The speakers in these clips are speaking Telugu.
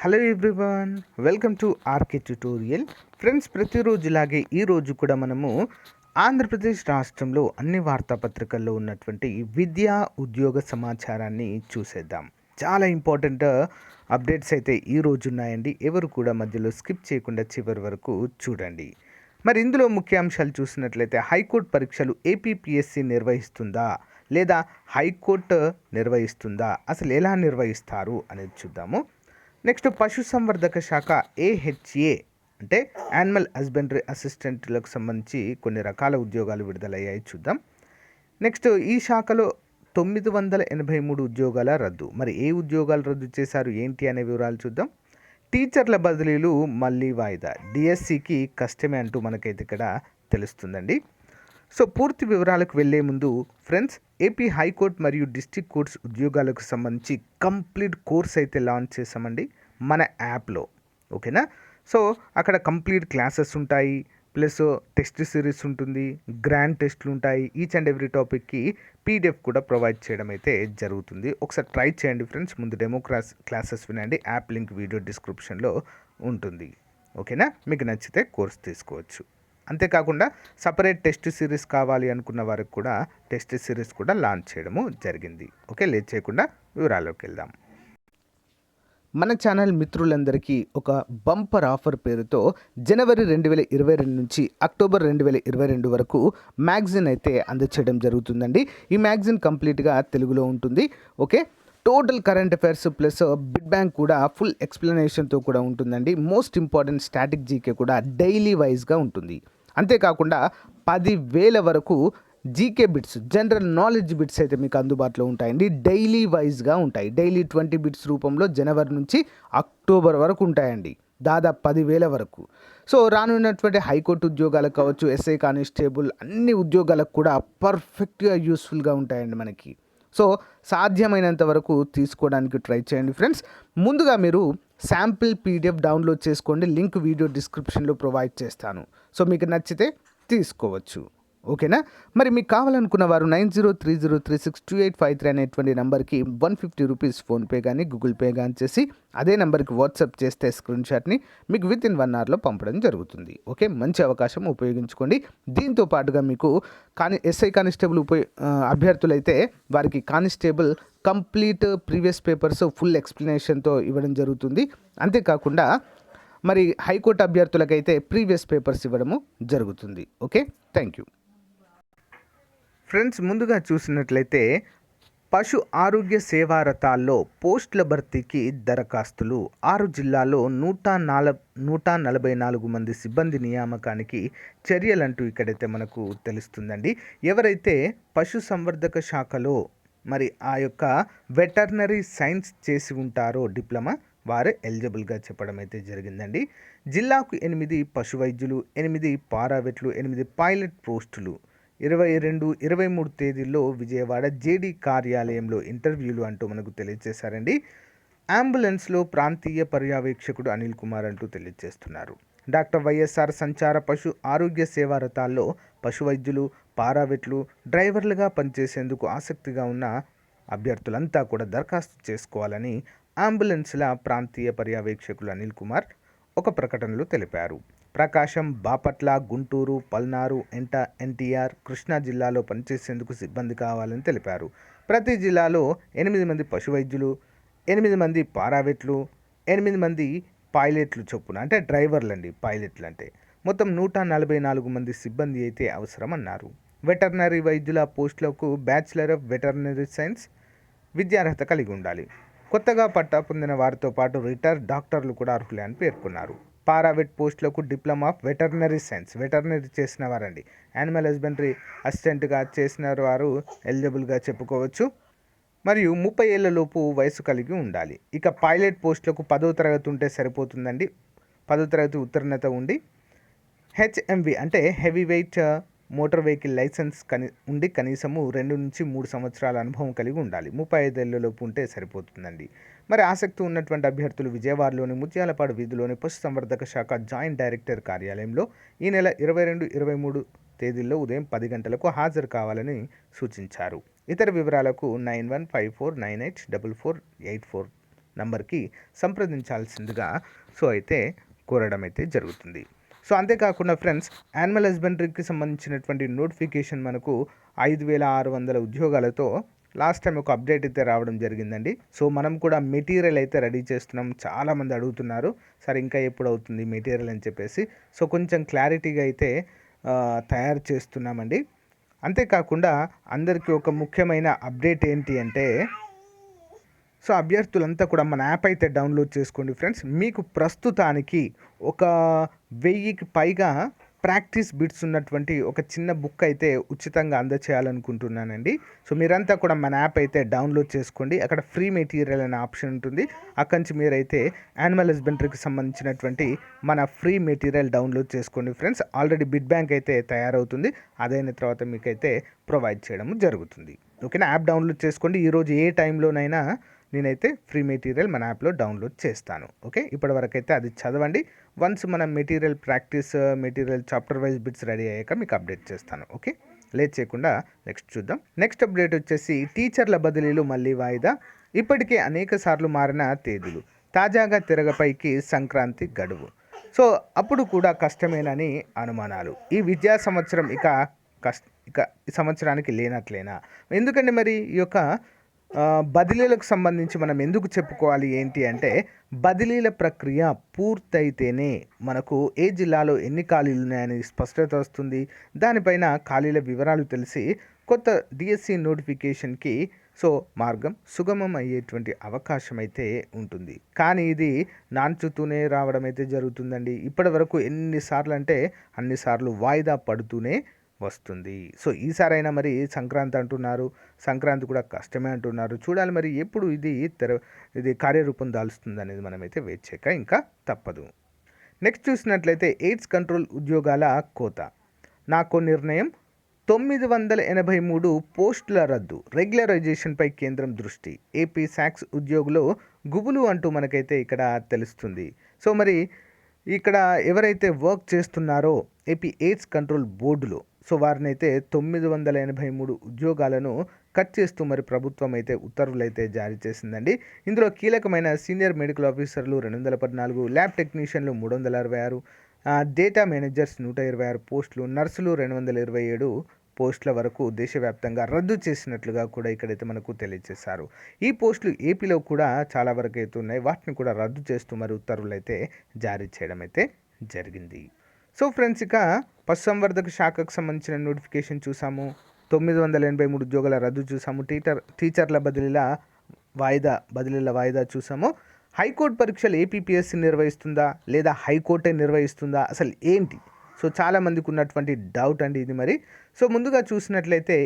Hello everyone, welcome to RK tutorial. Friends, ప్రతిరోజులాగే ఈరోజు కూడా మనము ఆంధ్రప్రదేశ్ రాష్ట్రంలో అన్ని వార్తాపత్రికల్లో ఉన్నటువంటి విద్యా ఉద్యోగ సమాచారాన్ని చూసేద్దాం. చాలా ఇంపార్టెంట్ అప్డేట్స్ అయితే ఈరోజు ఉన్నాయండి. ఎవరు కూడా మధ్యలో స్కిప్ చేయకుండా చివరి వరకు చూడండి. మరి ఇందులో ముఖ్యాంశాలు చూసినట్లయితే హైకోర్టు పరీక్షలు ఏపీపీఎస్సీ నిర్వహిస్తుందా లేదా హైకోర్టు నిర్వహిస్తుందా, అసలు ఎలా నిర్వహిస్తారు అనేది చూద్దాము. నెక్స్ట్, పశుసంవర్ధక శాఖ ఏహెచ్ఏ అంటే యానిమల్ హస్బెండరీ అసిస్టెంట్లకు సంబంధించి కొన్ని రకాల ఉద్యోగాలు విడుదలయ్యాయి, చూద్దాం. నెక్స్ట్, ఈ శాఖలో 983 ఉద్యోగాల రద్దు. మరి ఏ ఉద్యోగాలు రద్దు చేశారు ఏంటి అనే వివరాలు చూద్దాం. టీచర్ల బదిలీలు మళ్ళీ వాయిదా, డిఎస్సికి కష్టమే అంటూ మనకైతే ఇక్కడ తెలుస్తుందండి. సో పూర్తి వివరాలకు వెళ్ళే ముందు ఫ్రెండ్స్, ఏపీ హైకోర్టు మరియు డిస్ట్రిక్ట్ కోర్ట్స్ ఉద్యోగాలకు సంబంధించి కంప్లీట్ కోర్స్ అయితే లాంచ్ చేసామండి మన యాప్లో, ఓకేనా. సో అక్కడ కంప్లీట్ క్లాసెస్ ఉంటాయి, ప్లస్ టెస్ట్ సిరీస్ ఉంటుంది, గ్రాండ్ టెస్ట్లు ఉంటాయి. ఈచ్ అండ్ ఎవ్రీ టాపిక్కి పీడిఎఫ్ కూడా ప్రొవైడ్ చేయడం అయితే జరుగుతుంది. ఒకసారి ట్రై చేయండి ఫ్రెండ్స్. ముందు డెమో క్లాసెస్ వినండి, యాప్ లింక్ వీడియో డిస్క్రిప్షన్లో ఉంటుంది, ఓకేనా. మీకు నచ్చితే కోర్స్ తీసుకోవచ్చు. అంతేకాకుండా సపరేట్ టెస్ట్ సిరీస్ కావాలి అనుకున్న వారికి కూడా టెస్ట్ సిరీస్ కూడా లాంచ్ చేయడము జరిగింది. ఓకే, లేట్ చేయకుండా వివరాల్లోకి వెళ్దాం. మన ఛానల్ మిత్రులందరికీ ఒక బంపర్ ఆఫర్ పేరుతో జనవరి 2022 నుంచి అక్టోబర్ 2022 వరకు మ్యాగజిన్ అయితే అందచేయడం జరుగుతుందండి. ఈ మ్యాగజిన్ కంప్లీట్గా తెలుగులో ఉంటుంది. Okay, total current affairs plus bid bank కూడా ఫుల్ ఎక్స్ప్లెనేషన్తో కూడా ఉంటుందండి. మోస్ట్ ఇంపార్టెంట్ స్టాటిక్ జీకే కూడా డైలీ వైజ్గా ఉంటుంది. అంతేకాకుండా 10,000 వరకు GK bits, general knowledge bits అయితే మీకు అందుబాటులో ఉంటాయండి. డైలీ వైజ్గా ఉంటాయి. డైలీ 20 బిట్స్ రూపంలో జనవరి నుంచి అక్టోబర్ వరకు ఉంటాయండి, దాదాపు 10,000 వరకు. సో రానున్నటువంటి హైకోర్టు ఉద్యోగాలకు కావచ్చు, ఎస్ఐ కానిస్టేబుల్ అన్ని ఉద్యోగాలకు కూడా పర్ఫెక్ట్గా యూస్ఫుల్గా ఉంటాయండి మనకి. సో సాధ్యమైనంత వరకు తీసుకోవడానికి ట్రై చేయండి ఫ్రెండ్స్. ముందుగా మీరు శాంపిల్ పీడిఎఫ్ డౌన్లోడ్ చేసుకోండి, లింక్ వీడియో డిస్క్రిప్షన్లో ప్రొవైడ్ చేస్తాను. సో మీకు నచ్చితే తీసుకోవచ్చు, ఓకేనా. మరి మీకు కావాలనుకున్న వారు 9030362853 అనేటువంటి నెంబర్కి 150 రూపీస్ ఫోన్పే కానీ గూగుల్ పే కానీ చేసి అదే నెంబర్కి వాట్సాప్ చేస్తే స్క్రీన్ షాట్ని మీకు విత్ ఇన్ 1 అవర్లో పంపడం జరుగుతుంది. ఓకే, మంచి అవకాశం, ఉపయోగించుకోండి. దీంతో పాటుగా మీకు ఎస్ఐ కానిస్టేబుల్ అభ్యర్థులైతే వారికి constable complete previous papers full ఎక్స్ప్లెనేషన్తో ఇవ్వడం జరుగుతుంది. అంతేకాకుండా మరి హైకోర్టు అభ్యర్థులకైతే ప్రీవియస్ పేపర్స్ ఇవ్వడము జరుగుతుంది. Okay, thank you friends. ముందుగా చూసినట్లయితే పశు ఆరోగ్య సేవా రథాల్లో పోస్టుల భర్తీకి దరఖాస్తులు 6 జిల్లాల్లో 144 మంది సిబ్బంది నియామకానికి చర్యలంటూ ఇక్కడైతే మనకు తెలుస్తుందండి. ఎవరైతే పశు సంవర్ధక శాఖలో మరి ఆ యొక్క వెటర్నరీ సైన్స్ చేసి ఉంటారో డిప్లొమా, వారే ఎలిజిబుల్గా చెప్పడం అయితే జరిగిందండి. జిల్లాకు 8 పశు వైద్యులు, 8 పారావెట్లు, 8 పైలట్ పోస్టులు 22, 23 తేదీల్లో విజయవాడ జేడీ కార్యాలయంలో ఇంటర్వ్యూలు అంటూ మనకు తెలియజేశారండి. అంబులెన్స్లో ప్రాంతీయ పర్యవేక్షకుడు అనిల్ కుమార్ అంటూ తెలియజేస్తున్నారు. డాక్టర్ వైఎస్ఆర్ సంచార పశు ఆరోగ్య సేవా రథాల్లో పశు వైద్యులు, పారావెట్లు, డ్రైవర్లుగా పనిచేసేందుకు ఆసక్తిగా ఉన్న అభ్యర్థులంతా కూడా దరఖాస్తు చేసుకోవాలని అంబులెన్స్ల ప్రాంతీయ పర్యవేక్షకులు అనిల్ కుమార్ ఒక ప్రకటనలో తెలిపారు. ప్రకాశం, బాపట్ల, గుంటూరు, పల్నాడు, ఎన్టీఆర్, కృష్ణా జిల్లాలో పనిచేసేందుకు సిబ్బంది కావాలని తెలిపారు. ప్రతి జిల్లాలో 8 మంది పశు వైద్యులు, 8 మంది పారావెట్లు, 8 మంది పైలట్లు చొప్పున, అంటే డ్రైవర్లు అండి, పైలట్లు అంటే మొత్తం 144 మంది సిబ్బంది అయితే అవసరమన్నారు. వెటర్నరీ వైద్యుల పోస్టులకు బ్యాచిలర్ ఆఫ్ వెటర్నరీ సైన్స్ విద్యార్హత కలిగి ఉండాలి. కొత్తగా పట్టా పొందిన వారితో పాటు రిటైర్డ్ డాక్టర్లు కూడా అర్హులే అని పేర్కొన్నారు. పారావెట్ పోస్టులకు diploma of veterinary science, veterinary చేసిన వారండి, యానిమల్ హస్బెండరీ అసిస్టెంట్గా చేసిన వారు ఎలిజిబుల్గా చెప్పుకోవచ్చు. మరియు 30 ఏళ్లలోపు వయసు కలిగి ఉండాలి. ఇక పైలట్ పోస్టులకు 10వ తరగతి ఉంటే సరిపోతుందండి. 10వ తరగతి ఉత్తీర్ణత ఉండి హెచ్ఎంవి అంటే heavy weight motor vehicle licence ఉండి కనీసము 2 నుంచి 3 సంవత్సరాల అనుభవం కలిగి ఉండాలి. 35 ఏళ్లలోపు ఉంటే సరిపోతుందండి. మరి ఆసక్తి ఉన్నటువంటి అభ్యర్థులు విజయవాడలోని ముత్యాలపాడు వీధిలోని పశు సంవర్ధక శాఖ జాయింట్ డైరెక్టర్ కార్యాలయంలో ఈ నెల 22, 23 తేదీల్లో ఉదయం 10 గంటలకు హాజరు కావాలని సూచించారు. ఇతర వివరాలకు 9154984484 నంబర్కి సంప్రదించాల్సిందిగా సో అయితే కోరడం అయితే జరుగుతుంది. సో అంతేకాకుండా ఫ్రెండ్స్, యానిమల్ హస్బెండరీకి సంబంధించినటువంటి నోటిఫికేషన్ మనకు 5,600 ఉద్యోగాలతో లాస్ట్ టైం ఒక అప్డేట్ అయితే రావడం జరిగిందండి. సో మనం కూడా మెటీరియల్ అయితే రెడీ చేస్తున్నాం. చాలామంది అడుగుతున్నారు, సార్ ఇంకా ఎప్పుడు అవుతుంది మెటీరియల్ అని చెప్పేసి. సో కొంచెం క్లారిటీగా అయితే తయారు చేస్తున్నామండి. అంతేకాకుండా అందరికీ ఒక ముఖ్యమైన అప్డేట్ ఏంటి అంటే, సో అభ్యర్థులంతా కూడా మన యాప్ అయితే డౌన్లోడ్ చేసుకోండి ఫ్రెండ్స్. మీకు ప్రస్తుతానికి ఒక 1000కి పైగా ప్రాక్టీస్ బిట్స్ ఉన్నటువంటి ఒక చిన్న బుక్ అయితే ఉచితంగా అందచేయాలనుకుంటున్నానండి. సో మీరంతా కూడా మన యాప్ అయితే డౌన్లోడ్ చేసుకోండి. అక్కడ ఫ్రీ మెటీరియల్ అనే ఆప్షన్ ఉంటుంది. అక్కడి నుంచి మీరైతే యానిమల్ హస్బెండరీకి సంబంధించినటువంటి మన ఫ్రీ మెటీరియల్ డౌన్లోడ్ చేసుకోండి ఫ్రెండ్స్. ఆల్రెడీ బిడ్ బ్యాంక్ అయితే తయారవుతుంది. అదైన తర్వాత మీకైతే ప్రొవైడ్ చేయడం జరుగుతుంది. ఓకేనా, యాప్ డౌన్లోడ్ చేసుకోండి. ఈరోజు ఏ టైంలోనైనా నేనైతే ఫ్రీ మెటీరియల్ మన యాప్లో డౌన్లోడ్ చేస్తాను. ఓకే, ఇప్పటివరకు అయితే అది చదవండి. వన్స్ మన material chapter wise bits ready అయ్యాక మీకు అప్డేట్ చేస్తాను. ఓకే, లేట్ చేయకుండా నెక్స్ట్ చూద్దాం. నెక్స్ట్ అప్డేట్ వచ్చేసి టీచర్ల బదిలీలు మళ్ళీ వాయిదా, ఇప్పటికే అనేక సార్లు మారిన తేదీలు, తాజాగా తిరగపైకి సంక్రాంతి గడువు. సో అప్పుడు కూడా కష్టమేనని అనుమానాలు. ఈ విద్యా సంవత్సరం ఇక ఈ సంవత్సరానికి లేనట్లేనా? ఎందుకంటే మరి ఈ యొక్క బదిలీలకు సంబంధించి మనం ఎందుకు చెప్పుకోవాలి ఏంటి అంటే, బదిలీల ప్రక్రియ పూర్తయితేనే మనకు ఏ జిల్లాలో ఎన్ని ఖాళీలు ఉన్నాయని స్పష్టత వస్తుంది. దానిపైన ఖాళీల వివరాలు తెలిసి కొత్త డిఎస్సి నోటిఫికేషన్కి సో మార్గం సుగమం అయ్యేటువంటి అవకాశం అయితే ఉంటుంది. కానీ ఇది నాన్చుతూనే రావడం అయితే జరుగుతుందండి. ఇప్పటి వరకు ఎన్నిసార్లు అంటే అన్నిసార్లు వాయిదా పడుతూనే వస్తుంది. సో ఈసారైనా మరి సంక్రాంతి అంటున్నారు, సంక్రాంతి కూడా కష్టమే అంటున్నారు. చూడాలి మరి ఎప్పుడు ఇది కార్యరూపం దాల్స్తుంది అనేది మనమైతే వెయిట్ చేయక ఇంకా తప్పదు. నెక్స్ట్ చూసినట్లయితే ఎయిడ్స్ కంట్రోల్ ఉద్యోగాల కోత, నాకో నిర్ణయం, 983 పోస్టుల రద్దు, రెగ్యులరైజేషన్పై కేంద్రం దృష్టి, ఏపీ సాక్స్ ఉద్యోగులు గుబులు అంటూ మనకైతే ఇక్కడ తెలుస్తుంది. సో మరి ఇక్కడ ఎవరైతే వర్క్ చేస్తున్నారో ఏపీ ఎయిడ్స్ కంట్రోల్ బోర్డులో, సో వారిని అయితే 983 ఉద్యోగాలను కట్ చేస్తూ మరి ప్రభుత్వం అయితే ఉత్తర్వులు అయితే జారీ చేసిందండి. ఇందులో కీలకమైన సీనియర్ మెడికల్ ఆఫీసర్లు 214, ల్యాబ్ టెక్నీషియన్లు 366, డేటా మేనేజర్స్ 126 పోస్టులు, నర్సులు 227 పోస్టుల వరకు దేశవ్యాప్తంగా రద్దు చేసినట్లుగా కూడా ఇక్కడైతే మనకు తెలియజేశారు. ఈ పోస్టులు ఏపీలో కూడా చాలా వరకు అయితే ఉన్నాయి. వాటిని కూడా రద్దు చేస్తూ మరి ఉత్తర్వులు అయితే జారీ చేయడం అయితే జరిగింది. సో ఫ్రెండ్స్, ఇక పశుసంవర్ధక శాఖకు సంబంధించిన నోటిఫికేషన్ చూసాము, 983 ఉద్యోగాల రద్దు చూసాము, టీచర్ల బదిలీల వాయిదా చూసాము. హైకోర్టు పరీక్షలు ఏపీపీఎస్సీ నిర్వహిస్తుందా లేదా హైకోర్టే నిర్వహిస్తుందా, అసలు ఏంటి? సో చాలామందికి ఉన్నటువంటి డౌట్ అండి ఇది మరి. సో ముందుగా చూసినట్లయితే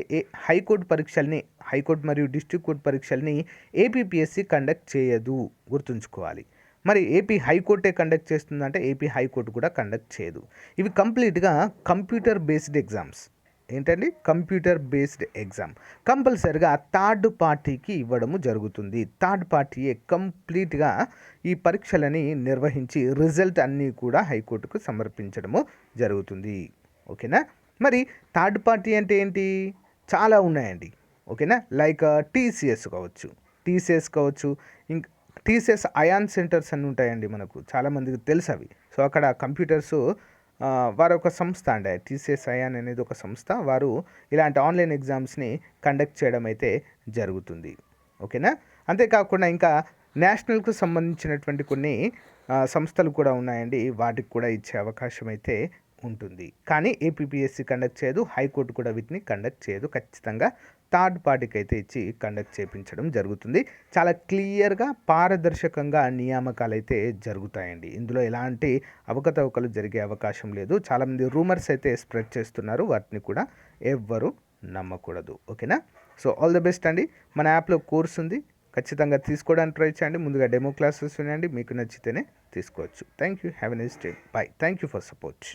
హైకోర్టు మరియు డిస్ట్రిక్ట్ కోర్టు పరీక్షల్ని ఏపీపీఎస్సీ కండక్ట్ చేయదు, గుర్తుంచుకోవాలి. మరి ఏపీ హైకోర్టే కండక్ట్ చేస్తుందంటే ఏపీ హైకోర్టు కూడా కండక్ట్ చేయదు. ఇవి కంప్లీట్గా కంప్యూటర్ బేస్డ్ ఎగ్జామ్స్. ఏంటండి? Computer based exam. కంపల్సరిగా థర్డ్ పార్టీకి ఇవ్వడము జరుగుతుంది. థర్డ్ పార్టీయే కంప్లీట్గా ఈ పరీక్షలని నిర్వహించి రిజల్ట్ అన్నీ కూడా హైకోర్టుకు సమర్పించడము జరుగుతుంది. ఓకేనా? మరి థర్డ్ పార్టీ అంటే ఏంటి? చాలా ఉన్నాయండి. ఓకేనా? లైక్ టీసీఎస్ కావచ్చు, ఇంకా టీసీఎస్ అయాన్ సెంటర్స్ అన్నీ ఉంటాయండి మనకు, చాలామందికి తెలుసు అవి. సో అక్కడ కంప్యూటర్స్ వారు ఒక సంస్థ అండి, టీసీఎస్ అయాన్ అనేది ఒక సంస్థ. వారు ఇలాంటి ఆన్లైన్ ఎగ్జామ్స్ని కండక్ట్ చేయడం అయితే జరుగుతుంది. ఓకేనా? అంతేకాకుండా ఇంకా నేషనల్కు సంబంధించినటువంటి కొన్ని సంస్థలు కూడా ఉన్నాయండి, వాటికి కూడా ఇచ్చే అవకాశం అయితే ఉంటుంది. కానీ ఏపీపీఎస్సీ కండక్ట్ చేయదు, హైకోర్టు కూడా వీటిని కండక్ట్ చేయదు. ఖచ్చితంగా థర్డ్ పార్టీకి అయితే ఇచ్చి కండక్ట్ చేయించడం జరుగుతుంది. చాలా క్లియర్గా పారదర్శకంగా నియామకాలు అయితే జరుగుతాయండి. ఇందులో ఎలాంటి అవకతవకలు జరిగే అవకాశం లేదు. చాలామంది రూమర్స్ అయితే స్ప్రెడ్ చేస్తున్నారు, వాటిని కూడా ఎవ్వరు నమ్మకూడదు. ఓకేనా? సో ఆల్ ది బెస్ట్ అండి. మన యాప్లో కోర్స్ ఉంది, ఖచ్చితంగా తీసుకోవడానికి ట్రై చేయండి. ముందుగా డెమో క్లాసెస్ వినండి, మీకు నచ్చితేనే తీసుకోవచ్చు. Thank you, have a nice day, by. Thank you for support.